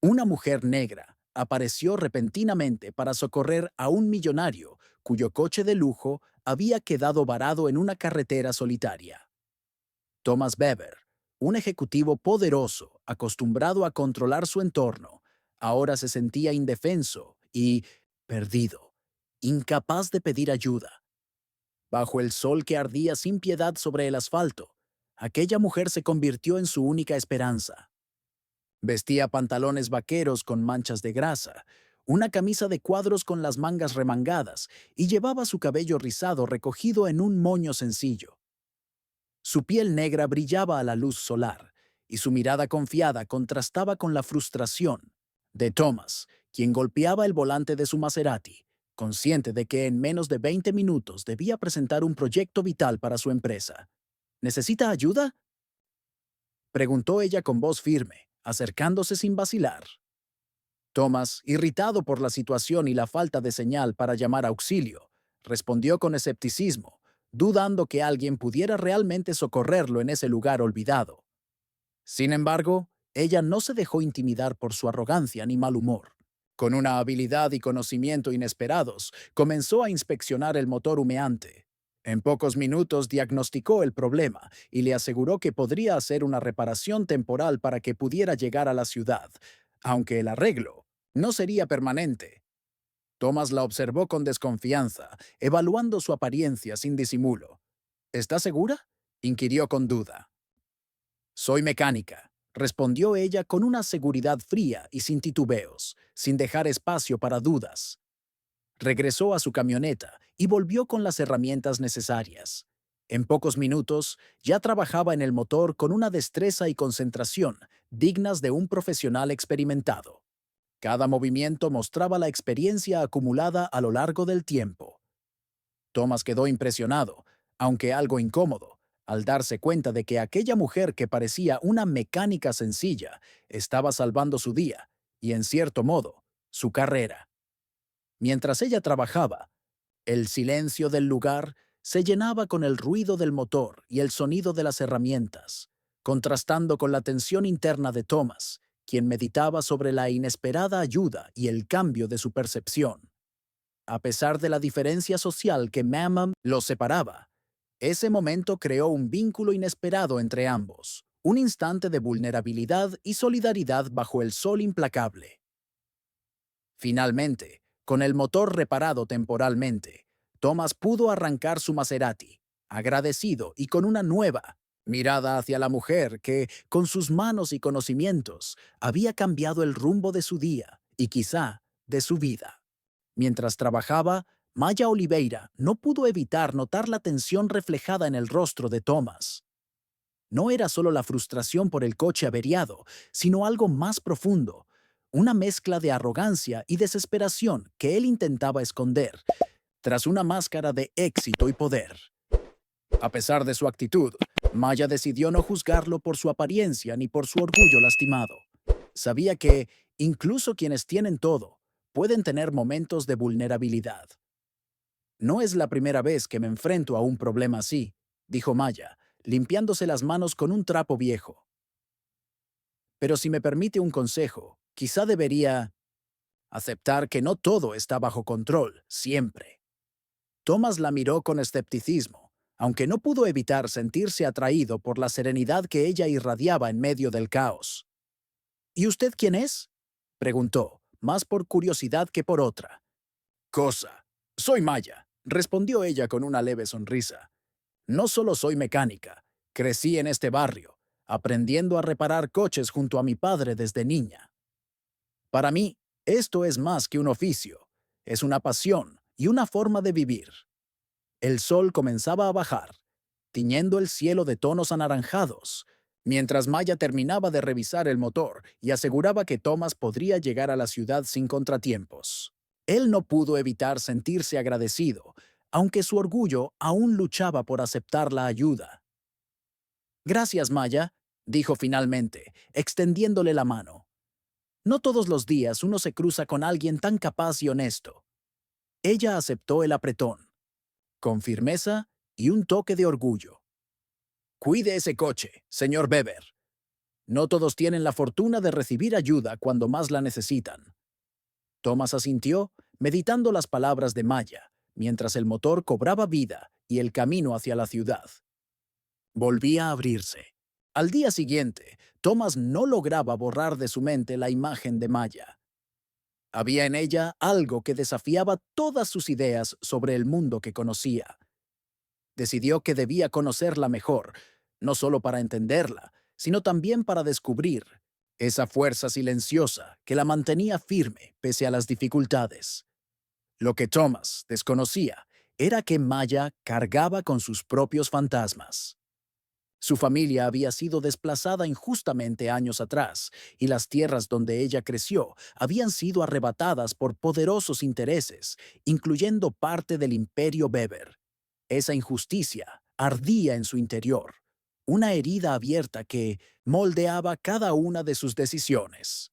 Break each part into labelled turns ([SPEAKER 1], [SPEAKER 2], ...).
[SPEAKER 1] Una mujer negra apareció repentinamente para socorrer a un millonario cuyo coche de lujo había quedado varado en una carretera solitaria. Thomas Weber, un ejecutivo poderoso acostumbrado a controlar su entorno, ahora se sentía indefenso y perdido, incapaz de pedir ayuda. Bajo el sol que ardía sin piedad sobre el asfalto, aquella mujer se convirtió en su única esperanza. Vestía pantalones vaqueros con manchas de grasa, una camisa de cuadros con las mangas remangadas y llevaba su cabello rizado recogido en un moño sencillo. Su piel negra brillaba a la luz solar y su mirada confiada contrastaba con la frustración de Thomas, quien golpeaba el volante de su Maserati, consciente de que en menos de 20 minutos debía presentar un proyecto vital para su empresa. ¿Necesita ayuda?, preguntó ella con voz firme, acercándose sin vacilar. Thomas, irritado por la situación y la falta de señal para llamar auxilio, respondió con escepticismo, dudando que alguien pudiera realmente socorrerlo en ese lugar olvidado. Sin embargo, ella no se dejó intimidar por su arrogancia ni mal humor. Con una habilidad y conocimiento inesperados, comenzó a inspeccionar el motor humeante. En pocos minutos diagnosticó el problema y le aseguró que podría hacer una reparación temporal para que pudiera llegar a la ciudad, aunque el arreglo no sería permanente. Thomas la observó con desconfianza, evaluando su apariencia sin disimulo. ¿Está segura?, inquirió con duda. Soy mecánica, respondió ella con una seguridad fría y sin titubeos, sin dejar espacio para dudas. Regresó a su camioneta y volvió con las herramientas necesarias. En pocos minutos ya trabajaba en el motor con una destreza y concentración dignas de un profesional experimentado. Cada movimiento mostraba la experiencia acumulada a lo largo del tiempo. Thomas quedó impresionado, aunque algo incómodo, al darse cuenta de que aquella mujer que parecía una mecánica sencilla estaba salvando su día y, en cierto modo, su carrera. Mientras ella trabajaba, el silencio del lugar se llenaba con el ruido del motor y el sonido de las herramientas, contrastando con la tensión interna de Thomas, quien meditaba sobre la inesperada ayuda y el cambio de su percepción. A pesar de la diferencia social que Mammon los separaba, ese momento creó un vínculo inesperado entre ambos, un instante de vulnerabilidad y solidaridad bajo el sol implacable. Finalmente, con el motor reparado temporalmente, Thomas pudo arrancar su Maserati, agradecido y con una nueva mirada hacia la mujer que, con sus manos y conocimientos, había cambiado el rumbo de su día y quizá de su vida. Mientras trabajaba, Maya Oliveira no pudo evitar notar la tensión reflejada en el rostro de Thomas. No era solo la frustración por el coche averiado, sino algo más profundo, una mezcla de arrogancia y desesperación que él intentaba esconder tras una máscara de éxito y poder. A pesar de su actitud, Maya decidió no juzgarlo por su apariencia ni por su orgullo lastimado. Sabía que, incluso quienes tienen todo, pueden tener momentos de vulnerabilidad. No es la primera vez que me enfrento a un problema así, dijo Maya, limpiándose las manos con un trapo viejo. Pero si me permite un consejo, quizá debería aceptar que no todo está bajo control, siempre. Thomas la miró con escepticismo, aunque no pudo evitar sentirse atraído por la serenidad que ella irradiaba en medio del caos. ¿Y usted quién es?, preguntó, más por curiosidad que por otra. Cosa. Soy Maya, respondió ella con una leve sonrisa. No solo soy mecánica, crecí en este barrio, aprendiendo a reparar coches junto a mi padre desde niña. Para mí, esto es más que un oficio, es una pasión y una forma de vivir. El sol comenzaba a bajar, tiñendo el cielo de tonos anaranjados, mientras Maya terminaba de revisar el motor y aseguraba que Thomas podría llegar a la ciudad sin contratiempos. Él no pudo evitar sentirse agradecido, aunque su orgullo aún luchaba por aceptar la ayuda. Gracias, Maya, dijo finalmente, extendiéndole la mano. No todos los días uno se cruza con alguien tan capaz y honesto. Ella aceptó el apretón, con firmeza y un toque de orgullo. Cuide ese coche, señor Weber. No todos tienen la fortuna de recibir ayuda cuando más la necesitan. Thomas asintió, meditando las palabras de Maya, mientras el motor cobraba vida y el camino hacia la ciudad volvía a abrirse. Al día siguiente, Thomas no lograba borrar de su mente la imagen de Maya. Había en ella algo que desafiaba todas sus ideas sobre el mundo que conocía. Decidió que debía conocerla mejor, no solo para entenderla, sino también para descubrir esa fuerza silenciosa que la mantenía firme pese a las dificultades. Lo que Thomas desconocía era que Maya cargaba con sus propios fantasmas. Su familia había sido desplazada injustamente años atrás, y las tierras donde ella creció habían sido arrebatadas por poderosos intereses, incluyendo parte del imperio Beber. Esa injusticia ardía en su interior, una herida abierta que moldeaba cada una de sus decisiones.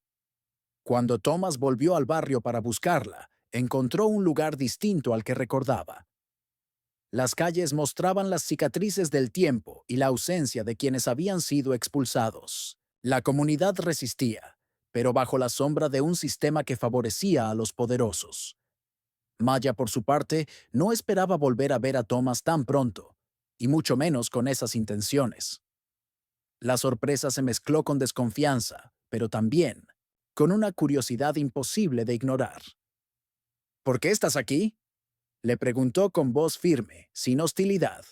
[SPEAKER 1] Cuando Thomas volvió al barrio para buscarla, encontró un lugar distinto al que recordaba. Las calles mostraban las cicatrices del tiempo y la ausencia de quienes habían sido expulsados. La comunidad resistía, pero bajo la sombra de un sistema que favorecía a los poderosos. Maya, por su parte, no esperaba volver a ver a Thomas tan pronto, y mucho menos con esas intenciones. La sorpresa se mezcló con desconfianza, pero también con una curiosidad imposible de ignorar. ¿Por qué estás aquí?, le preguntó con voz firme, sin hostilidad.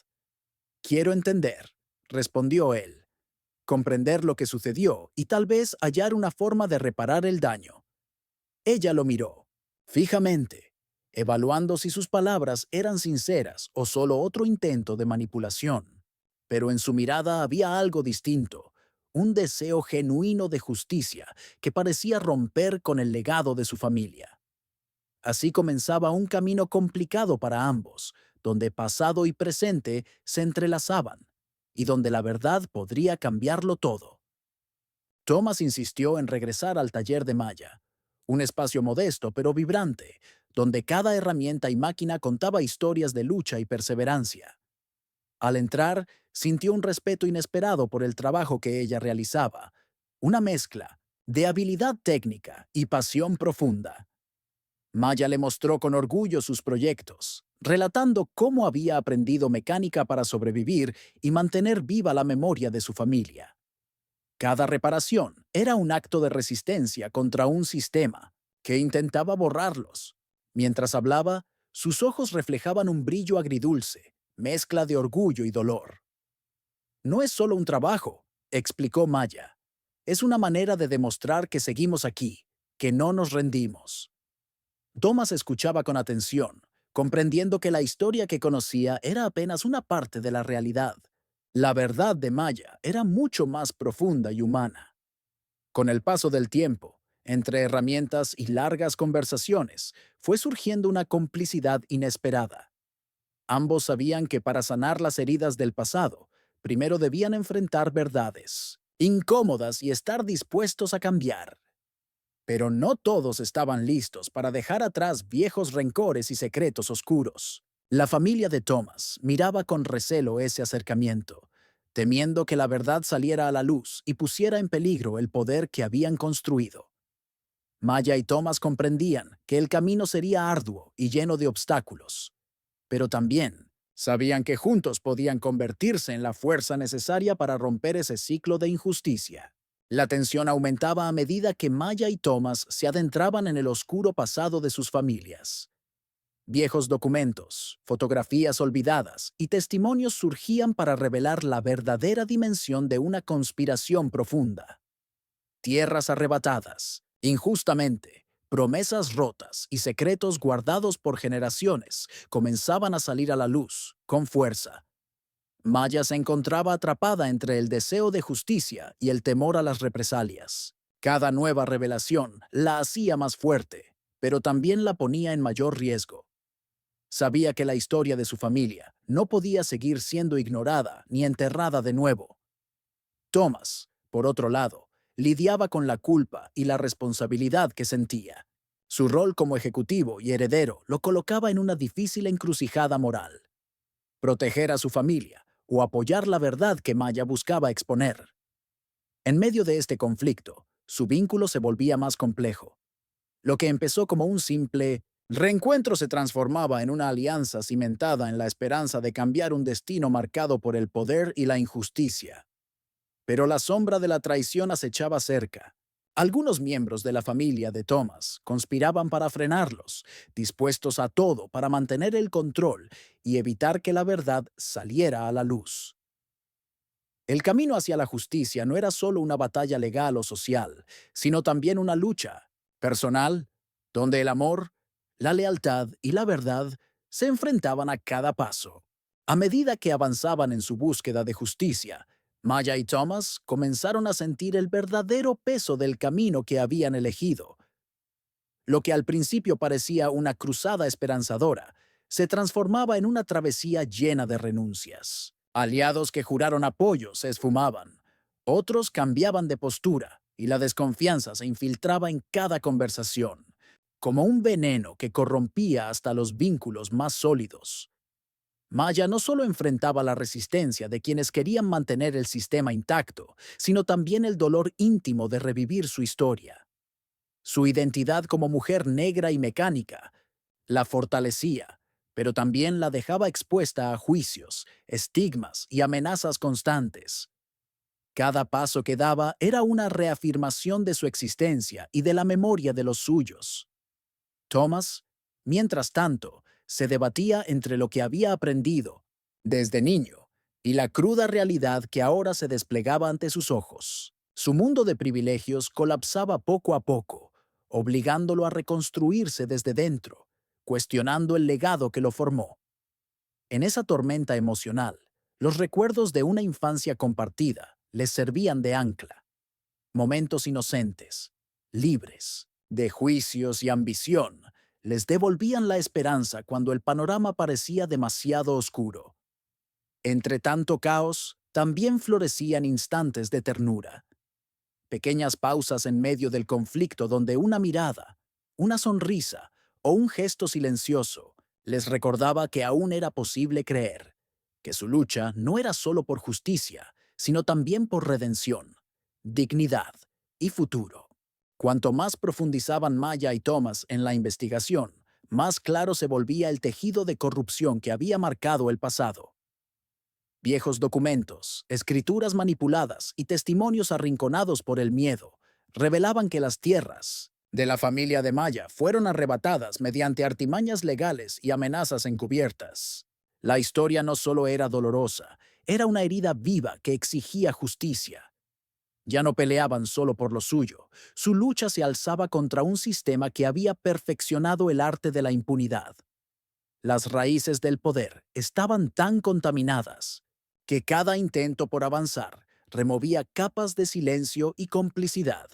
[SPEAKER 1] Quiero entender, respondió él, comprender lo que sucedió y tal vez hallar una forma de reparar el daño. Ella lo miró, fijamente, evaluando si sus palabras eran sinceras o solo otro intento de manipulación. Pero en su mirada había algo distinto, un deseo genuino de justicia que parecía romper con el legado de su familia. Así comenzaba un camino complicado para ambos, donde pasado y presente se entrelazaban, y donde la verdad podría cambiarlo todo. Thomas insistió en regresar al taller de Maya, un espacio modesto pero vibrante, donde cada herramienta y máquina contaba historias de lucha y perseverancia. Al entrar, sintió un respeto inesperado por el trabajo que ella realizaba, una mezcla de habilidad técnica y pasión profunda. Maya le mostró con orgullo sus proyectos, relatando cómo había aprendido mecánica para sobrevivir y mantener viva la memoria de su familia. Cada reparación era un acto de resistencia contra un sistema que intentaba borrarlos. Mientras hablaba, sus ojos reflejaban un brillo agridulce, mezcla de orgullo y dolor. No es solo un trabajo, explicó Maya. Es una manera de demostrar que seguimos aquí, que no nos rendimos. Thomas escuchaba con atención, comprendiendo que la historia que conocía era apenas una parte de la realidad. La verdad de Maya era mucho más profunda y humana. Con el paso del tiempo, entre herramientas y largas conversaciones, fue surgiendo una complicidad inesperada. Ambos sabían que para sanar las heridas del pasado, primero debían enfrentar verdades incómodas y estar dispuestos a cambiar. Pero no todos estaban listos para dejar atrás viejos rencores y secretos oscuros. La familia de Thomas miraba con recelo ese acercamiento, temiendo que la verdad saliera a la luz y pusiera en peligro el poder que habían construido. Maya y Thomas comprendían que el camino sería arduo y lleno de obstáculos, pero también sabían que juntos podían convertirse en la fuerza necesaria para romper ese ciclo de injusticia. La tensión aumentaba a medida que Maya y Thomas se adentraban en el oscuro pasado de sus familias. Viejos documentos, fotografías olvidadas y testimonios surgían para revelar la verdadera dimensión de una conspiración profunda. Tierras arrebatadas, injustamente, promesas rotas y secretos guardados por generaciones comenzaban a salir a la luz, con fuerza. Maya se encontraba atrapada entre el deseo de justicia y el temor a las represalias. Cada nueva revelación la hacía más fuerte, pero también la ponía en mayor riesgo. Sabía que la historia de su familia no podía seguir siendo ignorada ni enterrada de nuevo. Thomas, por otro lado, lidiaba con la culpa y la responsabilidad que sentía. Su rol como ejecutivo y heredero lo colocaba en una difícil encrucijada moral: proteger a su familia o apoyar la verdad que Maya buscaba exponer. En medio de este conflicto, su vínculo se volvía más complejo. Lo que empezó como un simple reencuentro se transformaba en una alianza cimentada en la esperanza de cambiar un destino marcado por el poder y la injusticia. Pero la sombra de la traición acechaba cerca. Algunos miembros de la familia de Thomas conspiraban para frenarlos, dispuestos a todo para mantener el control y evitar que la verdad saliera a la luz. El camino hacia la justicia no era solo una batalla legal o social, sino también una lucha personal, donde el amor, la lealtad y la verdad se enfrentaban a cada paso. A medida que avanzaban en su búsqueda de justicia, Maya y Thomas comenzaron a sentir el verdadero peso del camino que habían elegido. Lo que al principio parecía una cruzada esperanzadora, se transformaba en una travesía llena de renuncias. Aliados que juraron apoyo se esfumaban, otros cambiaban de postura y la desconfianza se infiltraba en cada conversación, como un veneno que corrompía hasta los vínculos más sólidos. Maya no solo enfrentaba la resistencia de quienes querían mantener el sistema intacto, sino también el dolor íntimo de revivir su historia. Su identidad como mujer negra y mecánica la fortalecía, pero también la dejaba expuesta a juicios, estigmas y amenazas constantes. Cada paso que daba era una reafirmación de su existencia y de la memoria de los suyos. Thomas, mientras tanto, se debatía entre lo que había aprendido desde niño y la cruda realidad que ahora se desplegaba ante sus ojos. Su mundo de privilegios colapsaba poco a poco, obligándolo a reconstruirse desde dentro, cuestionando el legado que lo formó. En esa tormenta emocional, los recuerdos de una infancia compartida les servían de ancla. Momentos inocentes, libres, de juicios y ambición, les devolvían la esperanza cuando el panorama parecía demasiado oscuro. Entre tanto caos, también florecían instantes de ternura, pequeñas pausas en medio del conflicto donde una mirada, una sonrisa o un gesto silencioso les recordaba que aún era posible creer, que su lucha no era solo por justicia, sino también por redención, dignidad y futuro. Cuanto más profundizaban Maya y Thomas en la investigación, más claro se volvía el tejido de corrupción que había marcado el pasado. Viejos documentos, escrituras manipuladas y testimonios arrinconados por el miedo revelaban que las tierras de la familia de Maya fueron arrebatadas mediante artimañas legales y amenazas encubiertas. La historia no solo era dolorosa, era una herida viva que exigía justicia. Ya no peleaban solo por lo suyo, su lucha se alzaba contra un sistema que había perfeccionado el arte de la impunidad. Las raíces del poder estaban tan contaminadas que cada intento por avanzar removía capas de silencio y complicidad.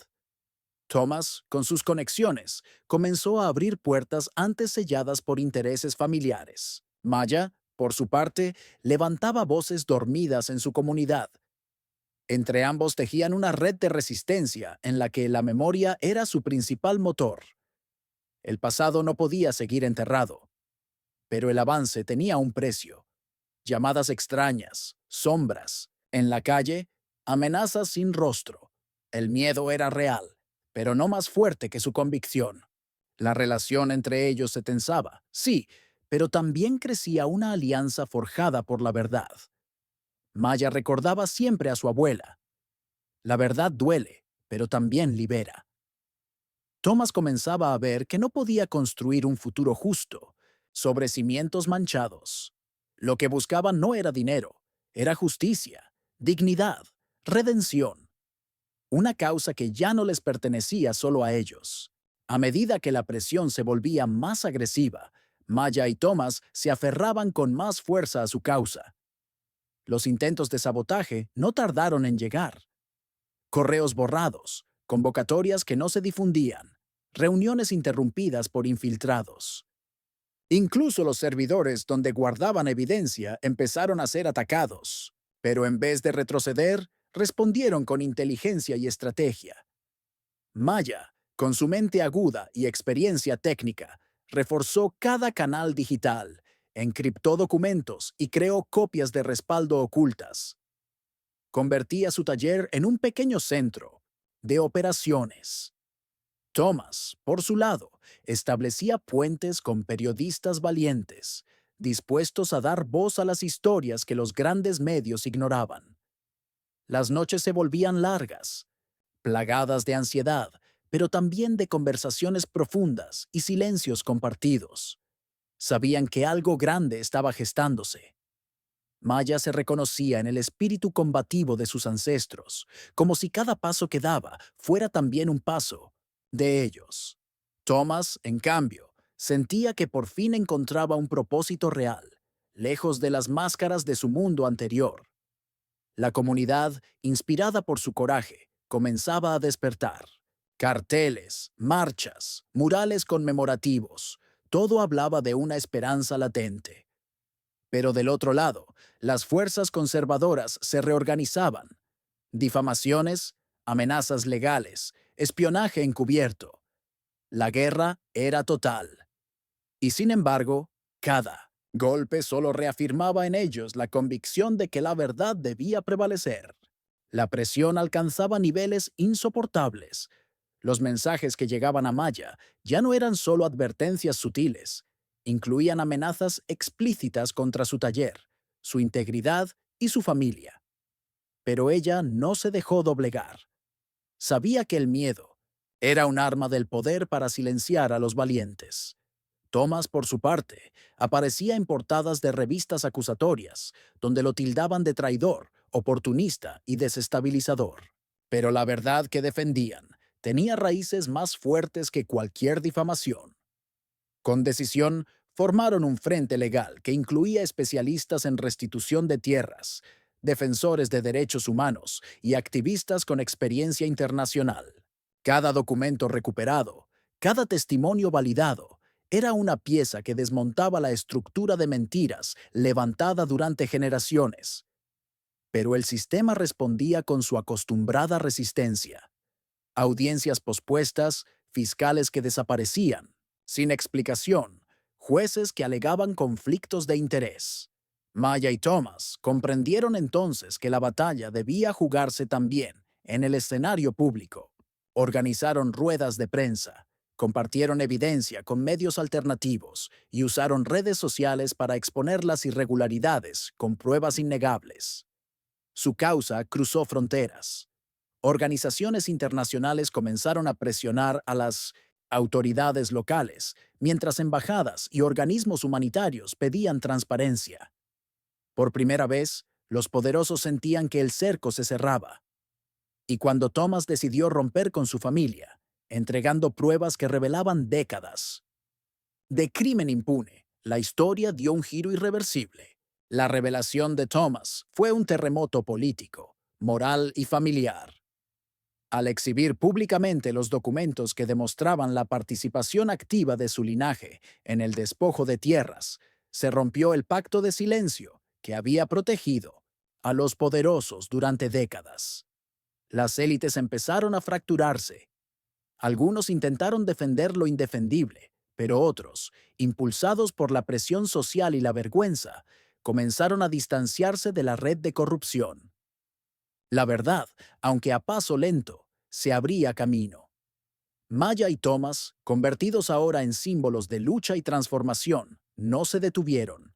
[SPEAKER 1] Thomas, con sus conexiones, comenzó a abrir puertas antes selladas por intereses familiares. Maya, por su parte, levantaba voces dormidas en su comunidad. Entre ambos tejían una red de resistencia en la que la memoria era su principal motor. El pasado no podía seguir enterrado, pero el avance tenía un precio. Llamadas extrañas, sombras, en la calle, amenazas sin rostro. El miedo era real, pero no más fuerte que su convicción. La relación entre ellos se tensaba, sí, pero también crecía una alianza forjada por la verdad. Maya recordaba siempre a su abuela. La verdad duele, pero también libera. Thomas comenzaba a ver que no podía construir un futuro justo sobre cimientos manchados. Lo que buscaba no era dinero, era justicia, dignidad, redención, una causa que ya no les pertenecía solo a ellos. A medida que la presión se volvía más agresiva, Maya y Thomas se aferraban con más fuerza a su causa. Los intentos de sabotaje no tardaron en llegar. Correos borrados, convocatorias que no se difundían, reuniones interrumpidas por infiltrados. Incluso los servidores donde guardaban evidencia empezaron a ser atacados, pero en vez de retroceder, respondieron con inteligencia y estrategia. Maya, con su mente aguda y experiencia técnica, reforzó cada canal digital, encriptó documentos y creó copias de respaldo ocultas. convertía su taller en un pequeño centro de operaciones. Thomas, por su lado, establecía puentes con periodistas valientes, dispuestos a dar voz a las historias que los grandes medios ignoraban. Las noches se volvían largas, plagadas de ansiedad, pero también de conversaciones profundas y silencios compartidos. Sabían que algo grande estaba gestándose. Maya se reconocía en el espíritu combativo de sus ancestros, como si cada paso que daba fuera también un paso de ellos. Thomas, en cambio, sentía que por fin encontraba un propósito real, lejos de las máscaras de su mundo anterior. La comunidad, inspirada por su coraje, comenzaba a despertar. Carteles, marchas, murales conmemorativos, todo hablaba de una esperanza latente. Pero del otro lado, las fuerzas conservadoras se reorganizaban. Difamaciones, amenazas legales, espionaje encubierto. La guerra era total. Y sin embargo, cada golpe solo reafirmaba en ellos la convicción de que la verdad debía prevalecer. La presión alcanzaba niveles insoportables. Los mensajes que llegaban a Maya ya no eran solo advertencias sutiles, incluían amenazas explícitas contra su taller, su integridad y su familia. Pero ella no se dejó doblegar. Sabía que el miedo era un arma del poder para silenciar a los valientes. Thomas, por su parte, aparecía en portadas de revistas acusatorias, donde lo tildaban de traidor, oportunista y desestabilizador. Pero la verdad que defendían tenía raíces más fuertes que cualquier difamación. Con decisión, formaron un frente legal que incluía especialistas en restitución de tierras, defensores de derechos humanos y activistas con experiencia internacional. Cada documento recuperado, cada testimonio validado, era una pieza que desmontaba la estructura de mentiras levantada durante generaciones. Pero el sistema respondía con su acostumbrada resistencia. Audiencias pospuestas, fiscales que desaparecían, sin explicación, jueces que alegaban conflictos de interés. Maya y Thomas comprendieron entonces que la batalla debía jugarse también en el escenario público. Organizaron ruedas de prensa, compartieron evidencia con medios alternativos y usaron redes sociales para exponer las irregularidades con pruebas innegables. Su causa cruzó fronteras. Organizaciones internacionales comenzaron a presionar a las autoridades locales, mientras embajadas y organismos humanitarios pedían transparencia. Por primera vez, los poderosos sentían que el cerco se cerraba. Y cuando Thomas decidió romper con su familia, entregando pruebas que revelaban décadas de crimen impune, la historia dio un giro irreversible. La revelación de Thomas fue un terremoto político, moral y familiar. Al exhibir públicamente los documentos que demostraban la participación activa de su linaje en el despojo de tierras, se rompió el pacto de silencio que había protegido a los poderosos durante décadas. Las élites empezaron a fracturarse. Algunos intentaron defender lo indefendible, pero otros, impulsados por la presión social y la vergüenza, comenzaron a distanciarse de la red de corrupción. La verdad, aunque a paso lento, se abría camino. Maya y Thomas, convertidos ahora en símbolos de lucha y transformación, no se detuvieron.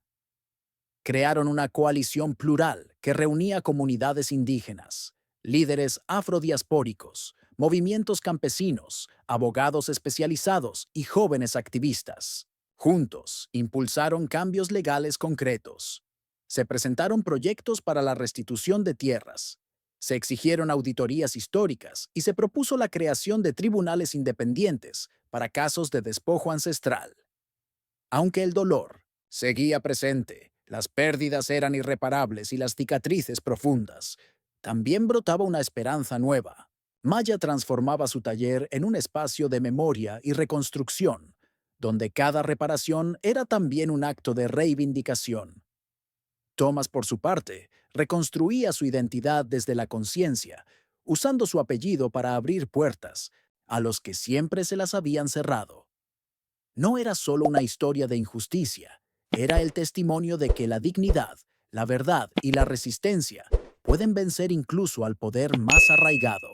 [SPEAKER 1] Crearon una coalición plural que reunía comunidades indígenas, líderes afrodiaspóricos, movimientos campesinos, abogados especializados y jóvenes activistas. Juntos, impulsaron cambios legales concretos. Se presentaron proyectos para la restitución de tierras. Se exigieron auditorías históricas y se propuso la creación de tribunales independientes para casos de despojo ancestral. Aunque el dolor seguía presente, las pérdidas eran irreparables y las cicatrices profundas, también brotaba una esperanza nueva. Maya transformaba su taller en un espacio de memoria y reconstrucción, donde cada reparación era también un acto de reivindicación. Thomas, por su parte, reconstruía su identidad desde la conciencia, usando su apellido para abrir puertas a los que siempre se las habían cerrado. No era solo una historia de injusticia, era el testimonio de que la dignidad, la verdad y la resistencia pueden vencer incluso al poder más arraigado.